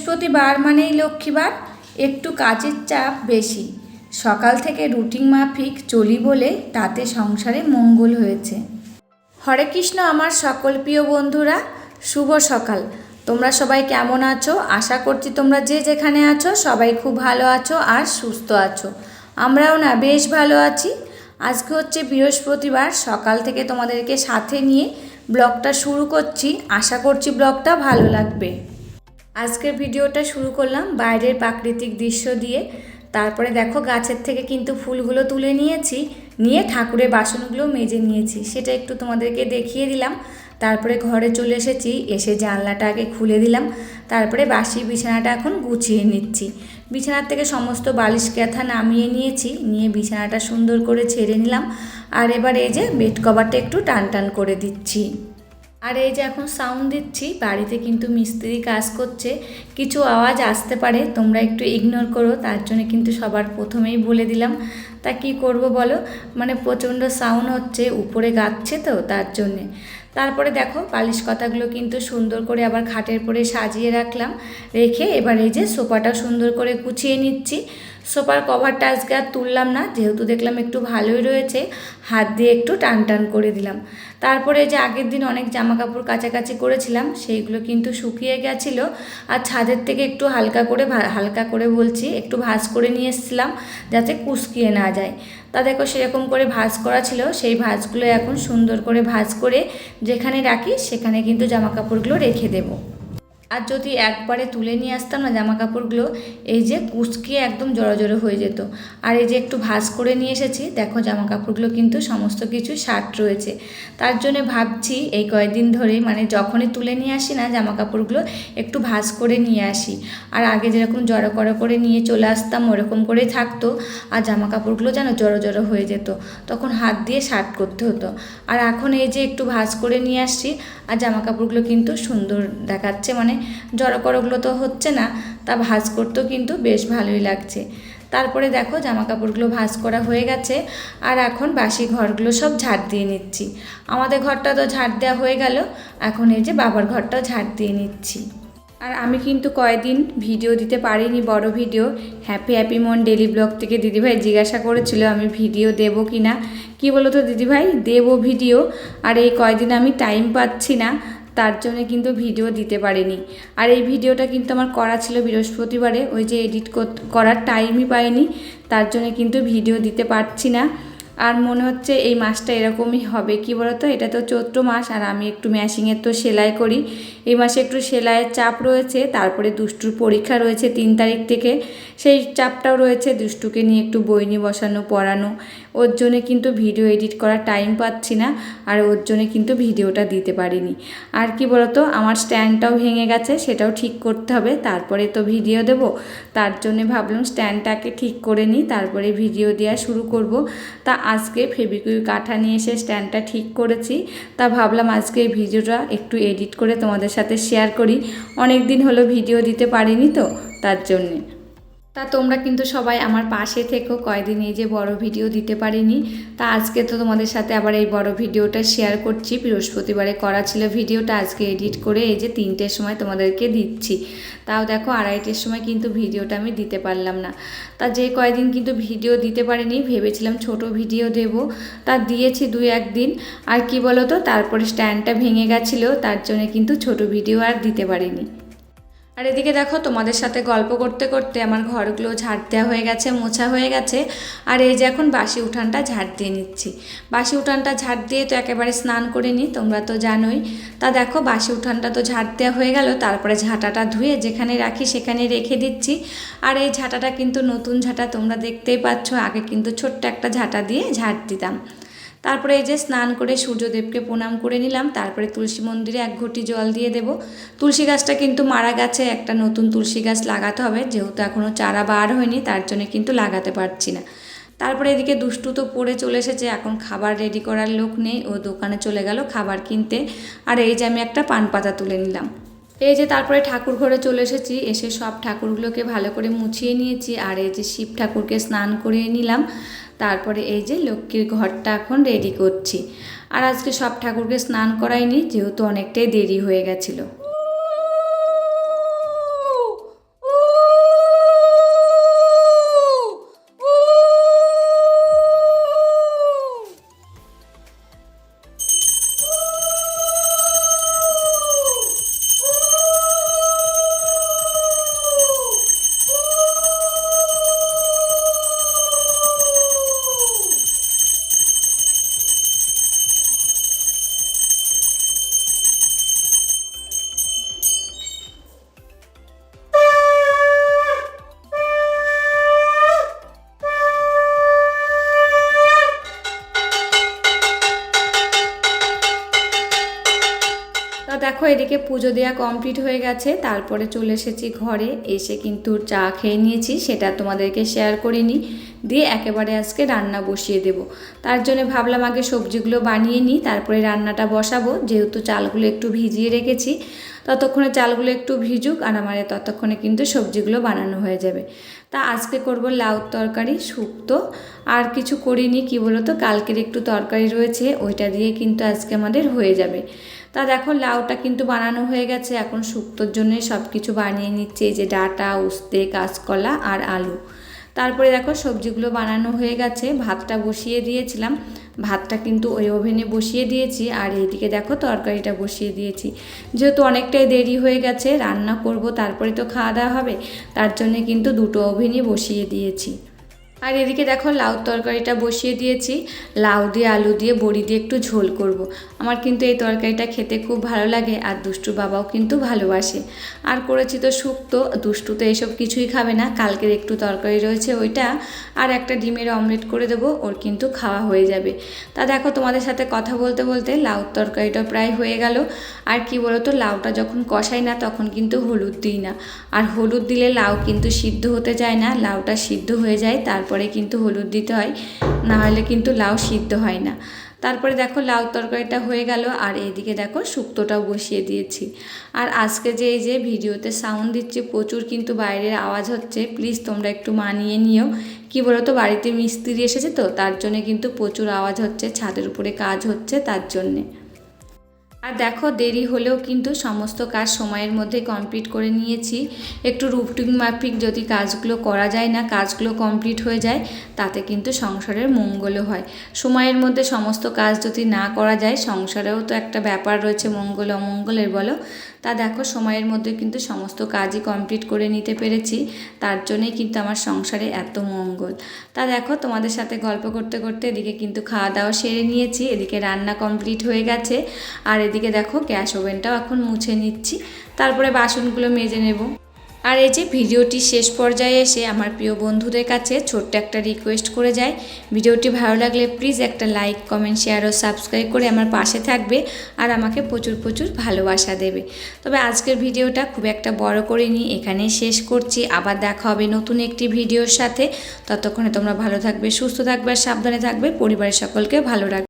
বৃহস্পতিবার মানেই লক্ষ্মীবার, একটু কাজের চাপ বেশি। সকাল থেকে রুটিন মাফিক চলি বলে তাতে সংসারে মঙ্গল হয়েছে। হরে কৃষ্ণ আমার সকল প্রিয় বন্ধুরা, শুভ সকাল। তোমরা সবাই কেমন আছো? আশা করছি তোমরা যে যেখানে আছো সবাই খুব ভালো আছো আর সুস্থ আছো। আমরাও না বেশ ভালো আছি। আজকে হচ্ছে বৃহস্পতিবার, সকাল থেকে তোমাদেরকে সাথে নিয়ে ব্লগটা শুরু করছি। আশা করছি ব্লগটা ভালো লাগবে। আজকের ভিডিওটা শুরু করলাম বাইরের প্রাকৃতিক দৃশ্য দিয়ে। তারপরে দেখো গাছের থেকে কিন্তু ফুলগুলো তুলে নিয়েছি, নিয়ে ঠাকুরের বাসনগুলো মেজে নিয়েছি, সেটা একটু তোমাদেরকে দেখিয়ে দিলাম। তারপরে ঘরে চলে এসেছি, এসে জানলাটা আগে খুলে দিলাম। তারপরে বাসি বিছানাটা এখন গুছিয়ে নিচ্ছি। বিছানার থেকে সমস্ত বালিশ ক্যাথা নামিয়ে নিয়েছি, নিয়ে বিছানাটা সুন্দর করে ছেড়ে নিলাম। আর এবার এই যে বেড কভারটা একটু টান টান করে দিচ্ছি। আর এই যে এখন সাউন্ড দিচ্ছি, বাড়িতে কিন্তু মিস্ত্রি কাজ করছে, কিছু আওয়াজ আসতে পারে, তোমরা একটু ইগনোর করো। তার জন্য কিন্তু সবার প্রথমেই বলে দিলাম। তা কি করব বলো, মানে প্রচণ্ড সাউন্ড হচ্ছে, উপরে গাচ্ছে তো তার জন্যে। তারপরে দেখো বালিশ কথাগুলো কিন্তু সুন্দর করে আবার খাটের পরে সাজিয়ে রাখলাম, রেখে এবার এই যে সোফাটা সুন্দর করে গুছিয়ে নিচ্ছি। সোফার কভারটা আজকে আর তুললাম না, যেহেতু দেখলাম একটু ভালোই রয়েছে, হাত দিয়ে একটু টান টান করে দিলাম। তারপরে যে আগের দিন অনেক জামা কাপড় কাচাকাচি করেছিলাম, সেইগুলো কিন্তু শুকিয়ে গেছিলো। আর ছাদের থেকে একটু হালকা করে বলছি একটু ভাঁজ করে নিয়ে এসেছিলাম, যাতে কুচকিয়ে না যায়। তা দেখো সেরকম করে ভাঁজ করা ছিল, সেই ভাঁজগুলো এখন সুন্দর করে ভাঁজ করে যেখানে রাখি সেখানে কিন্তু জামা কাপড়গুলো রেখে দেবো। আর যদি একবারে তুলে নিয়ে আসতাম না জামা কাপড়গুলো, এই যে কুচকিয়ে একদম জড়ো জড়ো হয়ে যেত। আর এই যে একটু ভাঁজ করে নিয়ে এসেছি, দেখো জামা কাপড়গুলো কিন্তু সমস্ত কিছু শার্ট রয়েছে। তার জন্য ভাবছি এই কয়েকদিন ধরে, মানে যখনই তুলে নিয়ে আসি না জামা কাপড়গুলো, একটু ভাঁজ করে নিয়ে আসি। আর আগে যেরকম জড়ো করে নিয়ে চলে আসতাম ওরকম করেই থাকতো, আর জামা কাপড়গুলো যেন জড়ো জড়ো হয়ে যেত, তখন হাত দিয়ে শার্ট করতে হতো। আর এখন এই যে একটু ভাঁজ করে নিয়ে আসছি, আর জামা কাপড়গুলো কিন্তু সুন্দর দেখাচ্ছে, মানে জড়ো করোগুলো তো হচ্ছে না, তা ভাঁজ করতেও কিন্তু বেশ ভালোই লাগছে। তারপরে দেখো জামা কাপড়গুলো ভাঁজ করা হয়ে গেছে, আর এখন বাসি ঘরগুলো সব ঝাড় দিয়ে নিচ্ছি। আমাদের ঘরটা তো ঝাড় দেওয়া হয়ে গেল, এখন এই যে বাবার ঘরটাও ঝাড় দিয়ে নিচ্ছি। আর আমি কিন্তু কয়েকদিন ভিডিও দিতে পারিনি, বড় ভিডিও। হ্যাপি মন ডেলি ব্লগ থেকে দিদিভাই জিজ্ঞাসা করেছিল আমি ভিডিও দেবো কি না। কী বলো তো দিদিভাই, দেবো ভিডিও, আর এই কয়েকদিন আমি টাইম পাচ্ছি না, তার জন্য কিন্তু ভিডিও দিতে পারিনি। আর এই ভিডিওটা কিন্তু আমার করা ছিল বৃহস্পতিবারে, ওই যে এডিট করার টাইমই পাইনি, তার জন্য কিন্তু ভিডিও দিতে পারছি না। আর মনে হচ্ছে এই মাসটা এরকমই হবে, কি বলতো, এটা তো চৈত্র মাস, আর আমি একটু মেশিনের তো সেলাই করি, এই মাসে একটু সেলাইয়ের চাপ রয়েছে। তারপরে দুষ্টুর পরীক্ষা রয়েছে 3 তারিখ থেকে, সেই চাপটাও রয়েছে, দুষ্টুকে নিয়ে একটু বই নিয়ে বসানো, পড়ানো, ওর জন্যে কিন্তু ভিডিও এডিট করার টাইম পাচ্ছি না, আর ওর জন্যে কিন্তু ভিডিওটা দিতে পারিনি। আর কি বলতো, আমার স্ট্যান্ডটাও ভেঙে গেছে, সেটাও ঠিক করতে হবে, তারপরে তো ভিডিও দেব। তার জন্যে ভাবলাম স্ট্যান্ডটাকে ঠিক করে নিই, তারপরে ভিডিও দেওয়া শুরু করব। তা আজকে ফেভিকুইক কাঠা নিয়ে এসে স্ট্যান্ডটা ঠিক করেছি, তা ভাবলাম আজকে এই ভিডিওটা একটু এডিট করে তোমাদের সাথে শেয়ার করি। অনেক দিন হলো ভিডিও দিতে পারিনি তো, তার জন্যে। তা তোমরা কিন্তু সবাই আমার পাশে থেকো, কয়েকদিন এই যে বড় ভিডিও দিতে পারিনি, তা আজকে তো তোমাদের সাথে আবার এই বড় ভিডিওটা শেয়ার করছি। বৃহস্পতিবারে করা ছিল ভিডিওটা, আজকে এডিট করে এই যে 3টের সময় তোমাদেরকে দিচ্ছি। তাও দেখো 2:30-এর সময় কিন্তু ভিডিওটা আমি দিতে পারলাম না। তা যে কয়েকদিন কিন্তু ভিডিও দিতে পারিনি, ভেবেছিলাম ছোট ভিডিও দেব, তা দিয়েছি 2-1 দিন। আর কি বলো তো, তারপরে স্ট্যান্ডটা ভেঙে গেছিলো, তার জন্য কিন্তু ছোট ভিডিও আর দিতে পারিনি। আর এদিকে দেখো তোমাদের সাথে গল্প করতে করতে আমার ঘরগুলো ঝাড় দেওয়া হয়ে গেছে, মোছা হয়ে গেছে। আর এই যে এখন বাসি উঠানটা ঝাড় দিয়ে নিচ্ছি। বাসি উঠানটা ঝাড় দিয়ে তো একেবারে স্নান করে নিই, তোমরা তো জানোই। তা দেখো বাসি উঠানটা তো ঝাড় দেওয়া হয়ে গেল, তারপরে ঝাঁটাটা ধুয়ে যেখানে রাখি সেখানে রেখে দিচ্ছি। আর এই ঝাঁটাটা কিন্তু নতুন ঝাঁটা, তোমরা দেখতেই পাচ্ছ, আগে কিন্তু ছোট্ট একটা ঝাঁটা দিয়ে ঝাড় দিতাম। তারপরে এই যে স্নান করে সূর্যদেবকে প্রণাম করে নিলাম, তারপরে তুলসী মন্দিরে 1 ঘটি জল দিয়ে দেব। তুলসী গাছটা কিন্তু মারা গেছে, একটা নতুন তুলসী গাছ লাগাতে হবে, যেহেতু এখনও চারা বার হয়নি, তার জন্য কিন্তু লাগাতে পারছি না। তারপরে এদিকে দুষ্টু তো পড়ে চলে এসেছে, এখন খাবার রেডি করার লোক নেই, ও দোকানে চলে গেল খাবার কিনতে। আর এই যে আমি একটা পান পাতা তুলে নিলাম। এই যে তারপরে ঠাকুর ঘরে চলে এসেছি, এসে সব ঠাকুরগুলোকে ভালো করে মুছিয়ে নিয়েছি। আর এই যে শিব ঠাকুরকে স্নান করিয়ে নিলাম, তারপরে এই যে লক্ষ্মীর ঘরটা এখন রেডি করছি। আর আজকে সব ঠাকুরকে স্নান করাইনি, যেহেতু অনেকটাই দেরি হয়ে গেছিলো। দেখো এদিকে পুজো দেওয়া কমপ্লিট হয়ে গেছে, তারপরে চলে এসেছি ঘরে। এসে কিন্তু চা খেয়ে নিয়েছি, সেটা তোমাদেরকে শেয়ার করিনি। দিয়ে একেবারে আজকে রান্না বসিয়ে দেব। তার জন্য ভাবলাম আগে সবজিগুলো বানিয়ে নিই, তারপরে রান্নাটা বসাবো। যেহেতু চালগুলো একটু ভিজিয়ে রেখেছি, ততক্ষণে চালগুলো একটু ভিজুক আর আমার ততক্ষণে কিন্তু সবজিগুলো বানানো হয়ে যাবে। তা আজকে করব লাউ তরকারি, শুক্তো। আর কিছু করিনি, কি বলো তো, কালকের একটু তরকারি রয়েছে, ওইটা দিয়ে কিন্তু আজকে আমাদের হয়ে যাবে। তা দেখো লাউটা কিন্তু বানানো হয়ে গেছে, এখন শুক্তোর জন্য সব কিছু বানিয়ে নিচ্ছে। এই যে ডাঁটা, উস্তে, কাঁচকলা আর আলু। তারপরে দেখো সবজিগুলো বানানো হয়ে গেছে, ভাতটা বসিয়ে দিয়েছিলাম। ভাতটা কিন্তু ওই ওভেনে বসিয়ে দিয়েছি, আর এইদিকে দেখো তরকারিটা বসিয়ে দিয়েছি। যেহেতু অনেকটাই দেরি হয়ে গেছে, রান্না করব তারপরে তো খাওয়া দাওয়া হবে, তার জন্যে কিন্তু দুটো ওভেনই বসিয়ে দিয়েছি। আর এদিকে দেখো লাউ তরকারিটা বসিয়ে দিয়েছি। লাউ দিয়ে, আলু দিয়ে, বড়ি দিয়ে একটু ঝোল করব। আমার কিন্তু এই তরকারিটা খেতে খুব ভালো লাগে, আর দুষ্টু বাবাও কিন্তু ভালোবাসে। আর করেছি তো শুক্তো, দুষ্টু তো এসব কিছুই খাবে না। কালকের একটু তরকারি রয়েছে ওইটা, আর একটা ডিমের অমলেট করে দেবো, ওর কিন্তু খাওয়া হয়ে যাবে। তা দেখো তোমাদের সাথে কথা বলতে বলতে লাউ তরকারিটা প্রায় হয়ে গেল। আর কি বলো তো, লাউটা যখন কষাই না তখন কিন্তু হলুদ দিই না, আর হলুদ দিলে লাউ কিন্তু সিদ্ধ হতে যায় না, লাউটা সিদ্ধ হয়ে যায় তারপরে কিন্তু হলুদ দিতে হয়, না হলে কিন্তু লাউ সিদ্ধ হয় না। তারপরে দেখো লাউ তরকারিটা হয়ে গেল, আর এইদিকে দেখো শুক্তোটাও বসিয়ে দিয়েছি। আর আজকে যে এই যে ভিডিওতে সাউন্ড দিচ্ছি, প্রচুর কিন্তু বাইরের আওয়াজ হচ্ছে, প্লিজ তোমরা একটু মানিয়ে নিও। কি বলো তো, বাড়িতে মিস্ত্রি এসেছে তো, তার জন্যে কিন্তু প্রচুর আওয়াজ হচ্ছে, ছাদের উপরে কাজ হচ্ছে তার জন্যে। আর দেখো দেরি হলেও কিন্তু সমস্ত কাজ সময়ের মধ্যে কমপ্লিট করে নিয়েছি। একটু রুটিন মাফিক যদি কাজগুলো করা যায় না, কাজগুলো কমপ্লিট হয়ে যায়, তাতে কিন্তু সংসারের মঙ্গলও হয়। সময়ের মধ্যে সমস্ত কাজ যদি না করা যায়, সংসারেও তো একটা ব্যাপার রয়েছে মঙ্গল অমঙ্গলের, বলো। তা দেখো সময়ের মধ্যে কিন্তু সমস্ত কাজই কমপ্লিট করে নিতে পেরেছি, তার জন্যই কিন্তু আমার সংসারে এত মঙ্গল। তা দেখো তোমাদের সাথে গল্প করতে করতে এদিকে কিন্তু খাওয়া দাওয়া সেরে নিয়েছি, এদিকে রান্না কমপ্লিট হয়ে গেছে। আর এদিকে দেখো গ্যাস ওভেনটাও এখন মুছে নিচ্ছি, তারপরে বাসনগুলো মেজে নেব। আর এই যে ভিডিওটি শেষ পর্যায়ে এসে আমার প্রিয় বন্ধুদের কাছে ছোট্ট একটা রিকোয়েস্ট করে যায়, ভিডিওটি ভালো লাগলে প্লিজ একটা লাইক, কমেন্ট, শেয়ার ও সাবস্ক্রাইব করে আমার পাশে থাকবে, আর আমাকে প্রচুর প্রচুর ভালোবাসা দেবে। তবে আজকের ভিডিওটা খুব একটা বড় করিনি, এখানেই শেষ করছি। আবার দেখা হবে নতুন একটি ভিডিওর সাথে। ততক্ষণে তোমরা ভালো থাকবে, সুস্থ থাকবে আর সাবধানে থাকবে, পরিবারের সকলকে ভালো রাখবে।